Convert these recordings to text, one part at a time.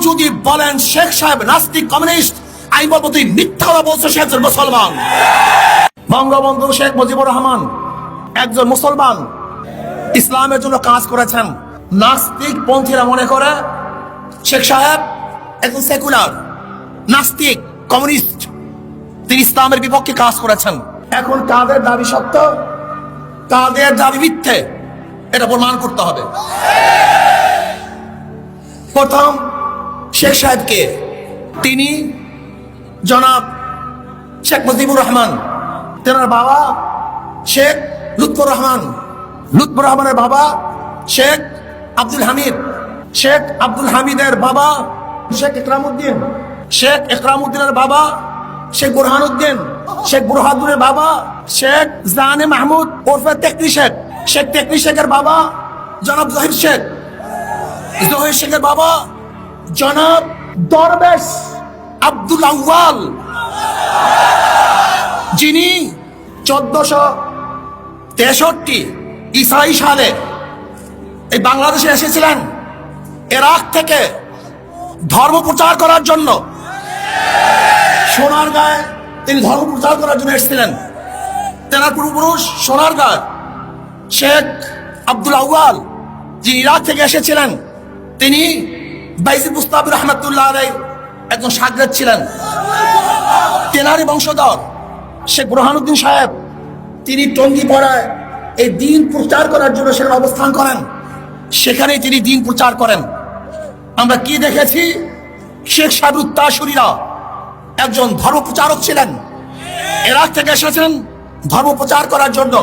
যদি বলেন শেখ সাহেব নাস্তিক কমিউনিস্ট, আমি বলবো তুই মিথ্যা কথা বলছো, সে একজন মুসলমান। বঙ্গবন্ধু শেখ মুজিবুর রহমান একজন মুসলমান, ইসলামের জন্য কাজ করেছেন। নাস্তিক পন্থীরা মনে করে শেখ সাহেব একজন সেকুলার নাস্তিক কমিউনিস্ট, তিনি ইসলামের বিপক্ষে কাজ করেছেন। এখন কাদের দাবি সত্য, কাদের দাবি মিথ্যে, এটা প্রমাণ করতে হবে। প্রথম শেখ সাহেবকে, তিনি জনাব শেখ মুজিবুর রহমান, তেনার বাবা শেখ লুৎফর রহমান, লুৎফর রহমানের বাবা শেখ আব্দুল হামিদ, শেখ আব্দুল হামিদের বাবা শেখ ইকরামউদ্দিন, শেখ ইকরামউদ্দিনের বাবা শেখ বুরহানুদ্দিন, শেখ বুরহানুদ্দিনের বাবা শেখ জাহানে মাহমুদ ওরফে তেকনি শেখ, শেখ তেকনি শেখের বাবা জনাব জহির শেখ, জহির শেখের বাবা জনাব দরবেশ আব্দুল আউয়াল, যিনি 1463 ঈসাই সালে এই বাংলাদেশে এসেছিলেন ইরাক থেকে ধর্ম প্রচার করার জন্য। সোনারগাঁয়ে তিনি ধর্ম প্রচার করার জন্য এসেছিলেন। তেনার পূর্বপুরুষ সোনারগাঁয় শেখ আব্দুল আউয়াল, যিনি ইরাক থেকে এসেছিলেন, তিনি বাইজিদ মুস্তাফি রহমতুল্লাহ আলাইহি একজন শাগরেদ ছিলেন। তেনারই বংশধর শেখ বুরহানুদ্দিন সাহেব, তিনি টঙ্গীপাড়ায় এই দ্বীন প্রচার করার জন্য সেখানে অবস্থান করেন, সেখানেই তিনি দ্বীন প্রচার করেন। আমরা কি দেখেছি, শেখ সাহেবের উত্তরসূরিরা একজন ধর্ম প্রচারক ছিলেন, ইরাক থেকে এসেছেন ধর্ম প্রচার করার জন্য।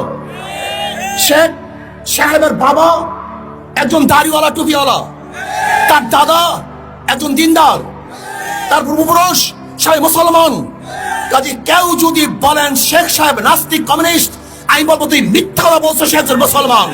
শেখ সাহেবের বাবা একজন দাড়িওয়ালা টুপিওয়ালা, তার দাদা একজন দিনদার, তার পূর্বপুরুষ সবাই মুসলমান। কাজে কেউ যদি বলেন শেখ সাহেব নাস্তিক কমিউনিস্ট, আমি বলবো তুই মিথ্যা কথা বলছো, সে একজন মুসলমান।